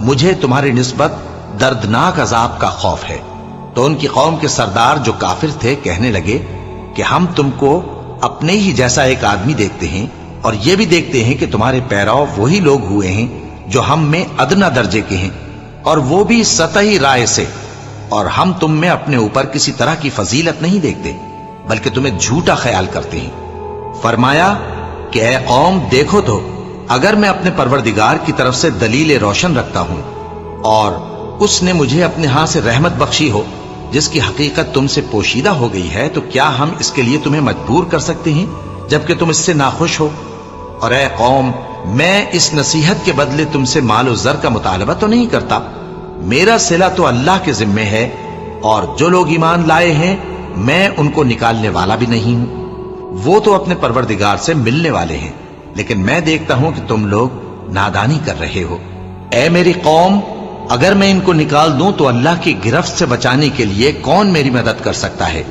مجھے تمہاری نسبت دردناک عذاب کا خوف ہے۔ تو ان کی قوم کے سردار جو کافر تھے کہنے لگے کہ ہم تم کو اپنے ہی جیسا ایک آدمی دیکھتے ہیں، اور یہ بھی دیکھتے ہیں کہ تمہارے پیرو وہی لوگ ہوئے ہیں جو ہم میں ادنا درجے کے ہیں، اور وہ بھی سطحی رائے سے، اور ہم تم میں اپنے اوپر کسی طرح کی فضیلت نہیں دیکھتے بلکہ تمہیں جھوٹا خیال کرتے ہیں۔ فرمایا کہ اے قوم دیکھو تو، اگر میں اپنے پروردگار کی طرف سے دلیل روشن رکھتا ہوں اور اس نے مجھے اپنے ہاں سے رحمت بخشی ہو جس کی حقیقت تم سے پوشیدہ ہو گئی ہے، تو کیا ہم اس کے لیے تمہیں مجبور کر سکتے ہیں جبکہ تم اس سے ناخوش ہو؟ اور اے قوم، میں اس نصیحت کے بدلے تم سے مال و زر کا مطالبہ تو نہیں کرتا، میرا صلہ تو اللہ کے ذمے ہے، اور جو لوگ ایمان لائے ہیں میں ان کو نکالنے والا بھی نہیں ہوں، وہ تو اپنے پروردگار سے ملنے والے ہیں، لیکن میں دیکھتا ہوں کہ تم لوگ نادانی کر رہے ہو۔ اے میری قوم، اگر میں ان کو نکال دوں تو اللہ کی گرفت سے بچانے کے لیے کون میری مدد کر سکتا ہے؟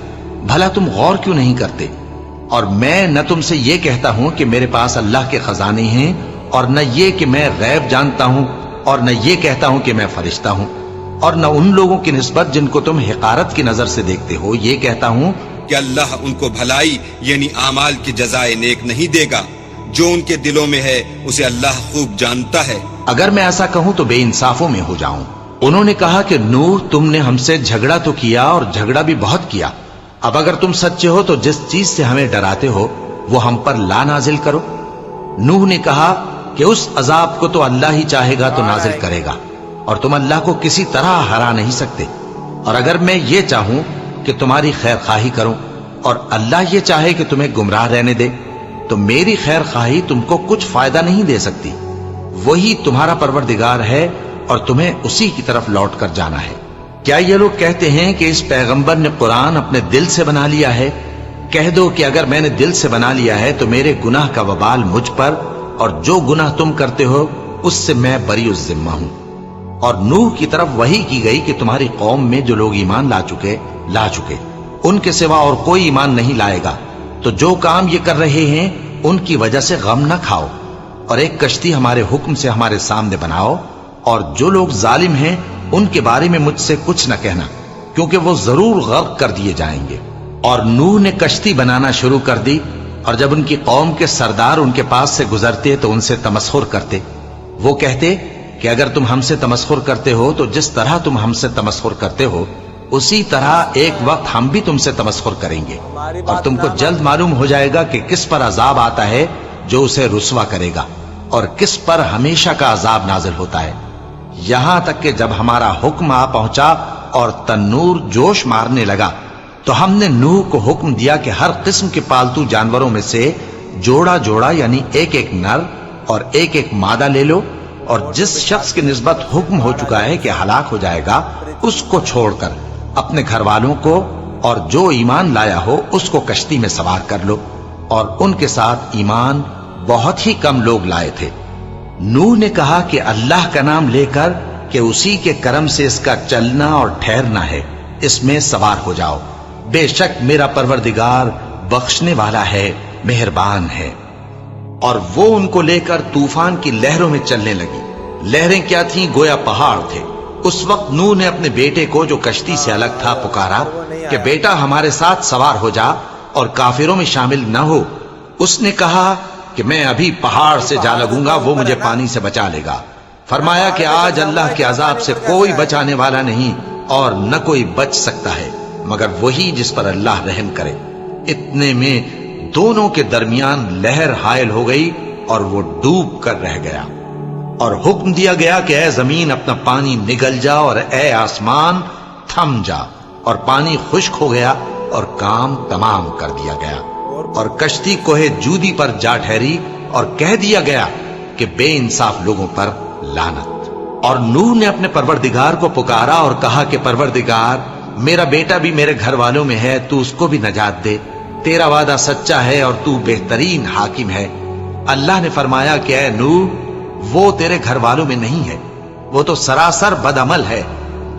بھلا تم غور کیوں نہیں کرتے؟ اور میں نہ تم سے یہ کہتا ہوں کہ میرے پاس اللہ کے خزانے ہیں، اور نہ یہ کہ میں غیب جانتا ہوں، اور نہ یہ کہتا ہوں کہ میں فرشتہ ہوں، اور نہ ان لوگوں کی نسبت جن کو تم حقارت کی نظر سے دیکھتے ہو یہ کہتا ہوں کہ اللہ ان کو بھلائی یعنی اعمال کی جزائے نیک نہیں دے گا، جو ان کے دلوں میں ہے اسے اللہ خوب جانتا ہے۔ اگر میں ایسا کہوں تو بے انصافوں میں ہو جاؤں۔ انہوں نے کہا کہ نوح، تم نے ہم سے جھگڑا تو کیا اور جھگڑا بھی بہت کیا، اب اگر تم سچے ہو تو جس چیز سے ہمیں ڈراتے ہو وہ ہم پر لا نازل کرو۔ نوح نے کہا کہ اس عذاب کو تو اللہ ہی چاہے گا تو نازل کرے گا، اور تم اللہ کو کسی طرح ہرا نہیں سکتے، اور اگر میں یہ چاہوں کہ تمہاری خیر خواہی کروں اور اللہ یہ چاہے کہ تمہیں گمراہ رہنے دے تو میری خیر خواہی تم کو کچھ فائدہ نہیں دے سکتی۔ وہی تمہارا پروردگار ہے اور تمہیں اسی کی طرف لوٹ کر جانا ہے۔ کیا یہ لوگ کہتے ہیں کہ اس پیغمبر نے قرآن اپنے دل سے بنا لیا ہے؟ کہہ دو کہ اگر میں نے دل سے بنا لیا ہے تو میرے گناہ کا وبال مجھ پر، اور جو گناہ تم کرتے ہو اس سے میں بری الذمہ ہوں۔ اور نوح کی طرف وحی کی گئی کہ تمہاری قوم میں جو لوگ ایمان لا چکے ان کے سوا اور کوئی ایمان نہیں لائے گا، تو جو کام یہ کر رہے ہیں ان کی وجہ سے غم نہ کھاؤ، اور ایک کشتی ہمارے حکم سے ہمارے سامنے بناؤ، اور جو لوگ ظالم ہیں ان کے بارے میں مجھ سے کچھ نہ کہنا، کیونکہ وہ ضرور غرق کر دیے جائیں گے۔ اور نوح نے کشتی بنانا شروع کر دی، اور جب ان کی قوم کے سردار ان کے پاس سے گزرتے تو ان سے تمسخر کرتے۔ وہ کہتے کہ اگر تم ہم سے تمسخر کرتے ہو تو جس طرح تم ہم سے تمسخر کرتے ہو اسی طرح ایک وقت ہم بھی تم سے تمسخر کریں گے، اور تم کو جلد معلوم ہو جائے گا کہ کس پر عذاب آتا ہے جو اسے رسوا کرے گا، اور کس پر ہمیشہ کا عذاب نازل ہوتا ہے۔ یہاں تک کہ جب ہمارا حکم آ پہنچا اور تنور جوش مارنے لگا تو ہم نے نوح کو حکم دیا کہ ہر قسم کے پالتو جانوروں میں سے جوڑا جوڑا یعنی ایک ایک نر اور ایک ایک مادہ لے لو، اور جس شخص کی نسبت حکم ہو چکا ہے کہ ہلاک ہو جائے گا اس کو چھوڑ کر اپنے گھر والوں کو اور جو ایمان لایا ہو اس کو کشتی میں سوار کر لو۔ اور ان کے ساتھ ایمان بہت ہی کم لوگ لائے تھے۔ نوح نے کہا کہ اللہ کا نام لے کر کہ اسی کے کرم سے اس کا چلنا اور ٹھہرنا ہے، اس میں سوار ہو جاؤ، بے شک میرا پروردگار بخشنے والا ہے، مہربان ہے۔ اور وہ ان کو لے کر طوفان کی لہروں میں چلنے لگی۔ لہریں کیا تھیں؟ گویا پہاڑ تھے۔ اس وقت نوح نے اپنے بیٹے کو جو کشتی سے الگ تھا پکارا کہ بیٹا ہمارے ساتھ سوار ہو جا اور کافروں میں شامل نہ ہو۔ اس نے کہا کہ میں ابھی پہاڑ سے جا لگوں گا، وہ مجھے پانی سے بچا لے گا۔ فرمایا کہ آج اللہ کے عذاب سے کوئی بچانے والا نہیں اور نہ کوئی بچ سکتا ہے مگر وہی جس پر اللہ رحم کرے۔ اتنے میں دونوں کے درمیان لہر حائل ہو گئی اور وہ ڈوب کر رہ گیا، اور حکم دیا گیا کہ اے زمین اپنا پانی نگل جا اور اے آسمان تھم جا، اور پانی خشک ہو گیا اور کام تمام کر دیا گیا، اور کشتی کوہ جودی پر جا ٹھہری، اور کہہ دیا گیا کہ بے انصاف لوگوں پر لعنت۔ اور نوح نے اپنے پروردگار کو پکارا اور کہا کہ پروردگار، میرا بیٹا بھی میرے گھر والوں میں ہے، تو اس کو بھی نجات دے، تیرا وعدہ سچا ہے اور تو بہترین حاکم ہے۔ اللہ نے فرمایا کہ اے نوح، وہ تیرے گھر والوں میں نہیں ہے، وہ تو سراسر بدعمل ہے،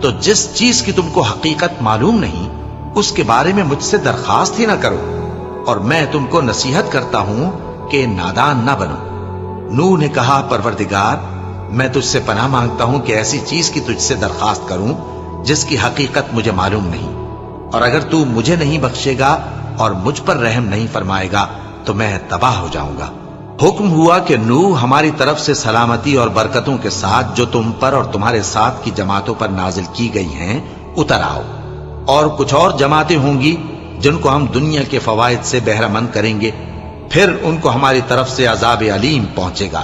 تو جس چیز کی تم کو حقیقت معلوم نہیں اس کے بارے میں مجھ سے درخواست ہی نہ کرو، اور میں تم کو نصیحت کرتا ہوں کہ نادان نہ بنو۔ نوح نے کہا پروردگار، میں تجھ سے پناہ مانگتا ہوں کہ ایسی چیز کی تجھ سے درخواست کروں جس کی حقیقت مجھے معلوم نہیں، اور اگر تو مجھے نہیں بخشے گا اور مجھ پر رحم نہیں فرمائے گا تو میں تباہ ہو جاؤں گا۔ حکم ہوا کہ نوح ہماری طرف سے سلامتی اور برکتوں کے ساتھ جو تم پر اور تمہارے ساتھ کی جماعتوں پر نازل کی گئی ہیں اتر آؤ، اور کچھ اور جماعتیں ہوں گی جن کو ہم دنیا کے فوائد سے بہرہ مند کریں گے، پھر ان کو ہماری طرف سے عذاب علیم پہنچے گا۔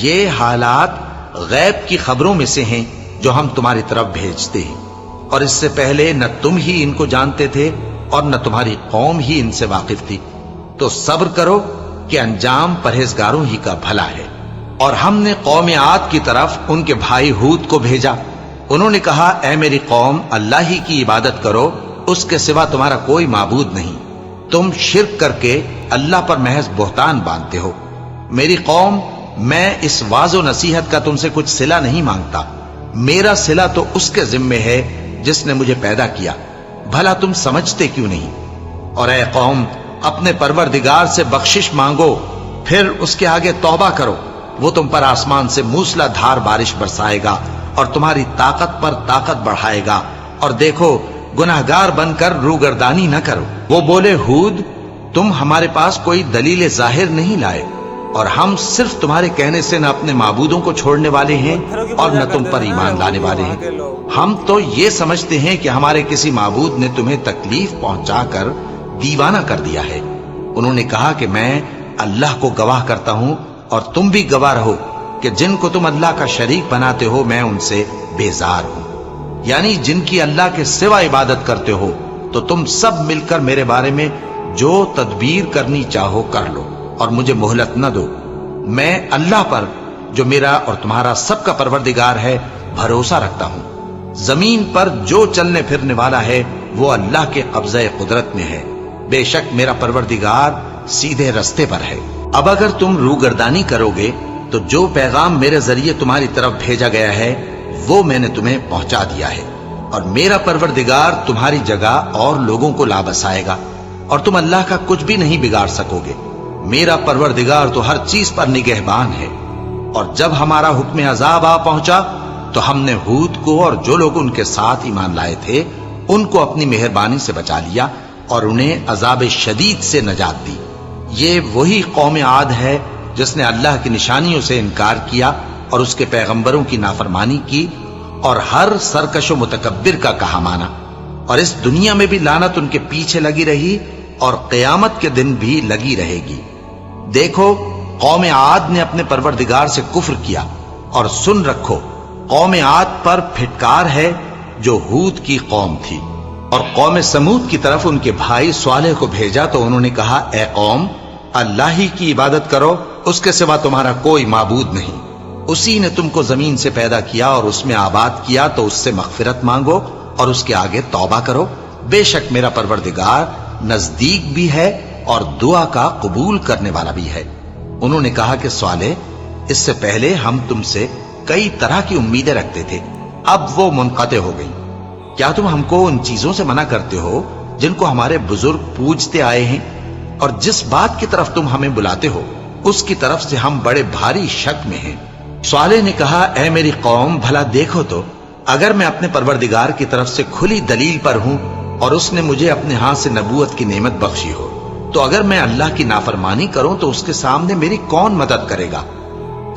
یہ حالات غیب کی خبروں میں سے ہیں جو ہم تمہاری طرف بھیجتے ہیں، اور اس سے پہلے نہ تم ہی ان کو جانتے تھے اور نہ تمہاری قوم ہی ان سے واقف تھی، تو صبر کرو کہ انجام پرہیزگاروں ہی کا بھلا ہے۔ اور ہم نے قوم عاد کی طرف ان کے بھائی ہود کو بھیجا، انہوں نے کہا اے میری قوم، اللہ ہی کی عبادت کرو، اس کے سوا تمہارا کوئی معبود نہیں، تم شرک کر کے اللہ پر محض بہتان باندھتے ہو۔ میری قوم، میں اس واعظ و نصیحت کا تم سے کچھ صلہ نہیں مانگتا، میرا صلہ تو اس کے ذمے ہے جس نے مجھے پیدا کیا، بھلا تم سمجھتے کیوں نہیں؟ اور اے قوم، اپنے پروردگار سے بخشش مانگو، پھر اس کے آگے توبہ کرو، وہ تم پر آسمان سے موسلا دھار بارش برسائے گا اور تمہاری طاقت پر طاقت بڑھائے گا، اور دیکھو گناہگار بن کر روگردانی نہ کرو۔ وہ بولے ہود، تم ہمارے پاس کوئی دلیل ظاہر نہیں لائے، اور ہم صرف تمہارے کہنے سے نہ اپنے معبودوں کو چھوڑنے والے ہیں اور نہ تم پر ایمان لانے والے ہیں۔ ہم تو یہ سمجھتے ہیں کہ ہمارے کسی معبود نے تمہیں تکلیف پہنچا کر دیوانہ کر دیا ہے۔ انہوں نے کہا کہ میں اللہ کو گواہ کرتا ہوں اور تم بھی گواہ رہو کہ جن کو تم اللہ کا شریک بناتے ہو میں ان سے بیزار ہوں، یعنی جن کی اللہ کے سوا عبادت کرتے ہو، تو تم سب مل کر میرے بارے میں جو تدبیر کرنی چاہو کر لو اور مجھے مہلت نہ دو۔ میں اللہ پر جو میرا اور تمہارا سب کا پروردگار ہے بھروسہ رکھتا ہوں۔ زمین پر جو چلنے پھرنے والا ہے وہ اللہ کے قبضہ قدرت میں ہے، بے شک میرا پروردگار سیدھے رستے پر ہے۔ اب اگر تم روگردانی کرو گے تو جو پیغام میرے ذریعے تمہاری طرف بھیجا گیا ہے وہ میں نے تمہیں پہنچا دیا ہے، اور میرا پروردگار تمہاری جگہ اور لوگوں کو لا بسائے گا، اور تم اللہ کا کچھ بھی نہیں بگاڑ سکو گے۔ میرا پروردگار تو ہر چیز پر نگہبان ہے۔ اور جب ہمارا حکم عذاب آ پہنچا تو ہم نے ہود کو اور جو لوگ ان کے ساتھ ایمان لائے تھے ان کو اپنی مہربانی سے بچا لیا اور انہیں عذاب شدید سے نجات دی۔ یہ وہی قوم عاد ہے جس نے اللہ کی نشانیوں سے انکار کیا اور اس کے پیغمبروں کی نافرمانی کی اور ہر سرکش و متکبر کا کہا مانا، اور اس دنیا میں بھی لعنت ان کے پیچھے لگی رہی اور قیامت کے دن بھی لگی رہے گی۔ دیکھو قوم عاد نے اپنے پروردگار سے کفر کیا، اور سن رکھو قوم عاد پر پھٹکار ہے جو ہود کی قوم تھی۔ اور قوم سمود کی طرف ان کے بھائی صالح کو بھیجا تو انہوں نے کہا اے قوم، اللہ ہی کی عبادت کرو، اس کے سوا تمہارا کوئی معبود نہیں، اسی نے تم کو زمین سے پیدا کیا اور اس میں آباد کیا، تو اس سے مغفرت مانگو اور اس کے آگے توبہ کرو، بے شک میرا پروردگار نزدیک بھی ہے اور دعا کا قبول کرنے والا بھی ہے۔ انہوں نے کہا کہ صالح، اس سے پہلے ہم تم سے کئی طرح کی امیدیں رکھتے تھے، اب وہ منقطع ہو گئی۔ کیا تم ہم کو ان چیزوں سے منع کرتے ہو جن کو ہمارے بزرگ پوجتے آئے ہیں؟ اور جس بات کی طرف تم ہمیں بلاتے ہو اس کی طرف سے ہم بڑے بھاری شک میں ہیں۔ صالح نے کہا اے میری قوم، بھلا دیکھو تو اگر میں اپنے پروردگار کی طرف سے کھلی دلیل پر ہوں اور اس نے مجھے اپنے ہاتھ سے نبوت کی نعمت بخشی ہو، تو اگر میں اللہ کی نافرمانی کروں تو اس کے سامنے میری کون مدد کرے گا؟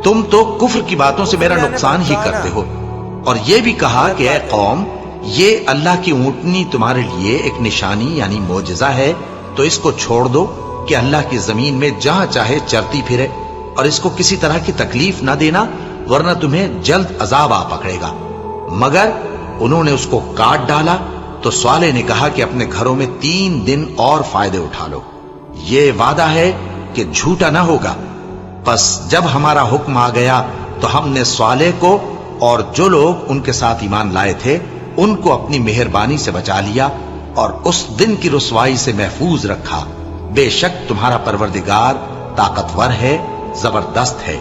تم تو کفر کی باتوں سے میرا نقصان ہی کرتے ہو۔ اور یہ بھی کہا کہ اے قوم، یہ اللہ کی اونٹنی تمہارے لیے ایک نشانی یعنی معجزہ ہے، تو اس کو چھوڑ دو کہ اللہ کی زمین میں جہاں چاہے چرتی پھرے، اور اس کو کسی طرح کی تکلیف نہ دینا ورنہ تمہیں جلد عذاب آ پکڑے گا۔ مگر انہوں نے اس کو کاٹ ڈالا تو صالح نے کہا کہ اپنے گھروں میں 3 دن اور فائدے اٹھا لو، یہ وعدہ ہے کہ جھوٹا نہ ہوگا۔ پس جب ہمارا حکم آ گیا تو ہم نے صالح کو اور جو لوگ ان کے ساتھ ایمان لائے تھے ان کو اپنی مہربانی سے بچا لیا اور اس دن کی رسوائی سے محفوظ رکھا۔ بے شک تمہارا پروردگار طاقتور ہے، زبردست ہے۔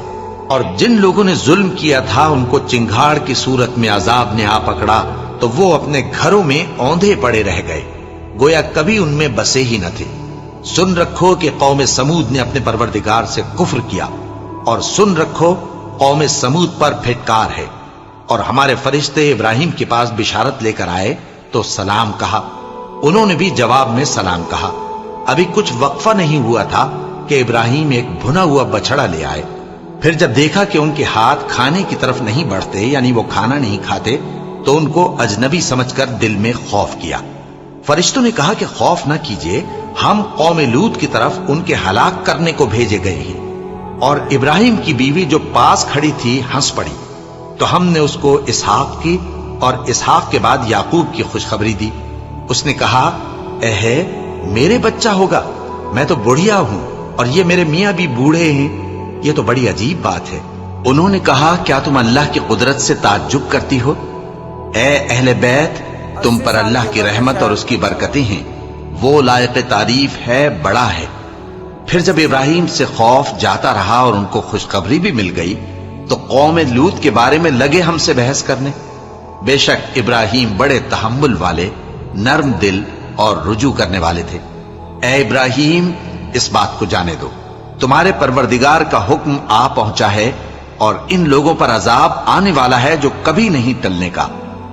اور جن لوگوں نے ظلم کیا تھا ان کو چنگھاڑ کی صورت میں عذاب نے آ پکڑا تو وہ اپنے گھروں میں اوندھے پڑے رہ گئے، گویا کبھی ان میں بسے ہی نہ تھے۔ سن رکھو کہ قوم سمود نے اپنے پروردگار سے کفر کیا، اور سن رکھو قوم سمود پر پھٹکار ہے۔ اور ہمارے فرشتے ابراہیم کے پاس بشارت لے کر آئے تو سلام کہا، انہوں نے بھی جواب میں سلام کہا۔ ابھی کچھ وقفہ نہیں ہوا تھا کہ ابراہیم ایک بھنا ہوا بچڑا لے آئے۔ پھر جب دیکھا کہ ان کے ہاتھ کھانے کی طرف نہیں بڑھتے، یعنی وہ کھانا نہیں کھاتے، تو ان کو اجنبی سمجھ کر دل میں خوف کیا۔ فرشتوں نے کہا کہ خوف نہ کیجیے، ہم قوم لوط کی طرف ان کے ہلاک کرنے کو بھیجے گئے ہیں۔ اور ابراہیم کی بیوی جو پاس کھڑی تھی ہنس پڑی، تو ہم نے اس کو اسحاق کی اور اسحاق کے بعد یعقوب کی خوشخبری دی۔ اس نے کہا، اے میرے بچہ ہوگا، میں تو بڑھیا ہوں اور یہ میرے میاں بھی بوڑھے ہیں، یہ تو بڑی عجیب بات ہے۔ انہوں نے کہا، کیا تم اللہ کی قدرت سے تعجب کرتی ہو؟ اے اہل بیت، تم پر اللہ کی رحمت اور اس کی برکتیں ہیں، وہ لائق تعریف ہے، بڑا ہے۔ پھر جب ابراہیم سے خوف جاتا رہا اور ان کو خوشخبری بھی مل گئی تو قوم لوط کے بارے میں لگے ہم سے بحث کرنے۔ بے شک ابراہیم بڑے تحمل والے، نرم دل اور رجوع کرنے والے تھے۔ اے ابراہیم، اس بات کو جانے دو، تمہارے پروردگار کا حکم آ پہنچا ہے اور ان لوگوں پر عذاب آنے والا ہے جو کبھی نہیں ٹلنے کا۔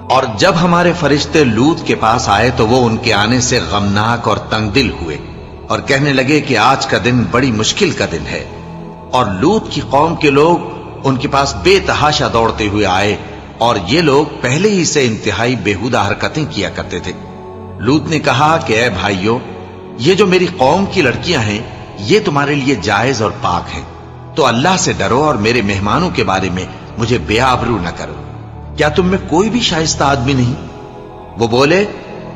اور جب ہمارے فرشتے لوط کے پاس آئے تو وہ ان کے آنے سے غمناک اور تنگ دل ہوئے اور کہنے لگے کہ آج کا دن بڑی مشکل کا دن ہے۔ اور لوط کی قوم کے لوگ ان کے پاس بے تحاشا دوڑتے ہوئے آئے، اور یہ لوگ پہلے ہی سے انتہائی بیہودہ حرکتیں کیا کرتے تھے۔ لوط نے کہا کہ اے بھائیو، یہ جو میری قوم کی لڑکیاں ہیں یہ تمہارے لیے جائز اور پاک ہیں، تو اللہ سے ڈرو اور میرے مہمانوں کے بارے میں مجھے بے آبرو نہ کرو۔ کیا تم میں کوئی بھی شائستہ آدمی نہیں؟ وہ بولے،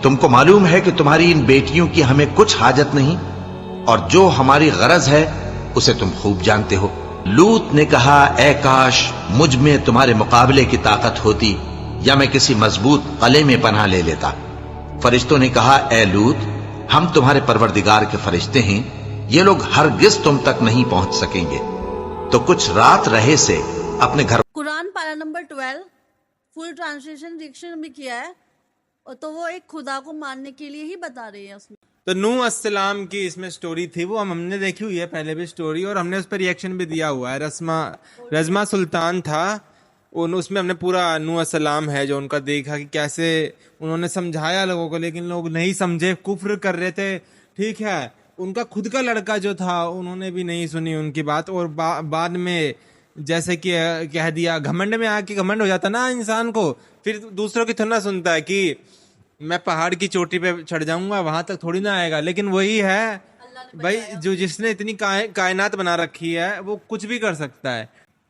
تم کو معلوم ہے کہ تمہاری ان بیٹیوں کی ہمیں کچھ حاجت نہیں، اور جو ہماری غرض ہے اسے تم خوب جانتے ہو۔ لوط نے کہا، اے کاش مجھ میں تمہارے مقابلے کی طاقت ہوتی، یا میں کسی مضبوط قلعے میں پناہ لے لیتا۔ فرشتوں نے کہا، اے لوط، ہم تمہارے پروردگار کے فرشتے ہیں، یہ لوگ ہرگز تم تک نہیں پہنچ سکیں گے۔ تو کچھ رات رہے سے اپنے گھر۔ قرآن پارہ نمبر 12 فل ٹرانسلیشن ڈکشن بھی کیا ہے، اور تو وہ ایک خدا کو ماننے کے لیے ہی بتا رہی ہے اس میں۔ تو نوح السلام کی اس میں سٹوری تھی، وہ ہم نے دیکھی ہوئی ہے پہلے بھی سٹوری، اور ہم نے اس پر ریئیکشن بھی دیا ہوا ہے۔ رزمہ سلطان تھا، اس میں ہم نے پورا نوح السلام ہے جو ان کا دیکھا کہ کیسے انہوں نے سمجھایا لوگوں کو، لیکن لوگ نہیں سمجھے، کفر کر رہے تھے، ٹھیک ہے۔ ان کا خود کا لڑکا جو تھا انہوں نے بھی نہیں سنی ان کی بات، اور بعد میں جیسے کہ کہہ دیا، گھمنڈ میں آ کے گھمنڈ ہو جاتا نا انسان کو، پھر دوسروں کی تھوڑا سنتا ہے کہ میں پہاڑ کی چوٹی پہ چڑھ جاؤں گا، وہاں تک تھوڑی نہ آئے گا۔ لیکن وہی ہے بھائی، جس نے اتنی کائنات بنا رکھی ہے وہ کچھ بھی کر سکتا ہے۔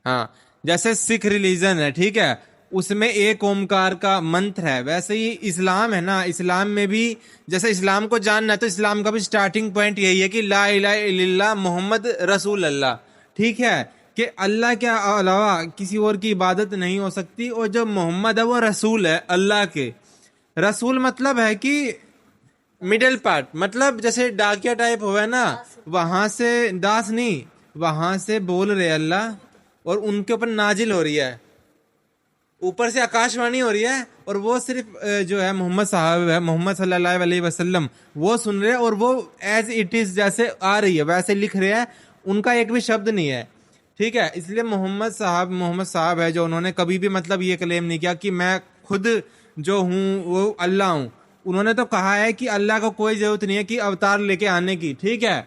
ہاں، جیسے سکھ ریلیجن ہے، ٹھیک ہے، اس میں ایک اومکار کا منتر ہے، ویسے ہی اسلام ہے نا، اسلام میں بھی جیسے اسلام کو جاننا ہے تو اسلام کا بھی سٹارٹنگ پوائنٹ یہی ہے کہ لا الہ الا اللہ محمد رسول اللہ، ٹھیک ہے، کہ اللہ کے علاوہ کسی اور کی عبادت نہیں ہو سکتی، اور جو محمد ہے وہ رسول ہے اللہ کے۔ رسول مطلب ہے کہ مڈل پارٹ، مطلب جیسے ڈاکیا ٹائپ ہوا نا، وہاں سے داس نہیں، وہاں سے بول رہے اللہ اور ان کے اوپر نازل ہو رہی ہے، اوپر سے آکاش وانی ہو رہی ہے، اور وہ صرف جو ہے محمد صاحب ہے، محمد صلی اللہ علیہ وسلم، وہ سن رہے ہیں، اور وہ ایز اٹ از جیسے آ رہی ہے ویسے لکھ رہے ہیں، ان کا ایک بھی شبد نہیں ہے، ٹھیک ہے۔ اس لیے محمد صاحب ہے جو انہوں نے کبھی بھی مطلب یہ کلیم نہیں کیا کہ میں خود جو ہوں وہ اللہ ہوں، انہوں نے تو کہا ہے کہ اللہ کو کوئی ضرورت نہیں ہے کہ اوتار لے کے آنے کی، ٹھیک ہے،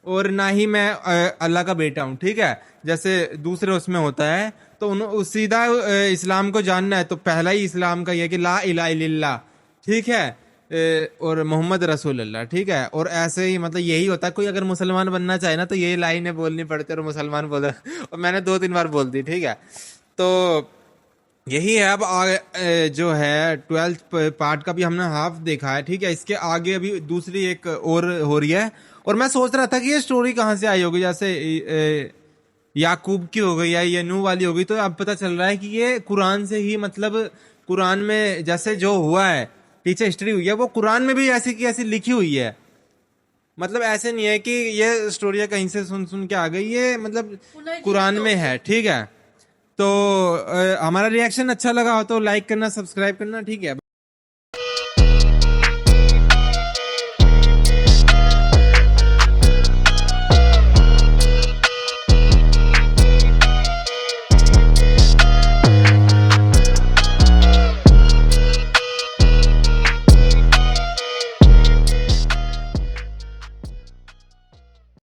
اور نہ ہی میں اللہ کا بیٹا ہوں، ٹھیک ہے، جیسے دوسرے اس میں ہوتا ہے۔ تو سیدھا اسلام کو جاننا ہے تو پہلا ہی اسلام کا یہ کہ لا الہ الا اللہ، ٹھیک ہے، اور محمد رسول اللہ، ٹھیک ہے۔ اور ایسے ہی مطلب یہی ہوتا ہے، کوئی اگر مسلمان بننا چاہے نا تو یہی لائنیں بولنی پڑتی ہے، اور مسلمان بول رہا، اور میں نے 2-3 بار بول دی، ٹھیک ہے۔ تو یہی ہے، اب جو ہے 12th پارٹ کا بھی ہم نے ہاف دیکھا ہے، ٹھیک ہے، اس کے آگے ابھی دوسری ایک اور ہو رہی ہے، اور میں سوچ رہا تھا کہ یہ سٹوری کہاں سے آئی ہوگی، جیسے یعقوب کی ہو گئی یا یہ نوح والی ہو گئی، تو اب پتہ چل رہا ہے کہ یہ قرآن سے ہی، مطلب قرآن میں جیسے جو ہوا ہے پیچھے ہسٹری ہوئی ہے وہ قرآن میں بھی ایسی کی ایسی لکھی ہوئی ہے، مطلب ایسے نہیں ہے کہ یہ سٹوریاں کہیں سے سن کے آ گئی، یہ مطلب قرآن میں ہے، ٹھیک ہے۔ تو ہمارا ریئیکشن اچھا لگا ہو تو لائک کرنا، سبسکرائب کرنا، ٹھیک ہے۔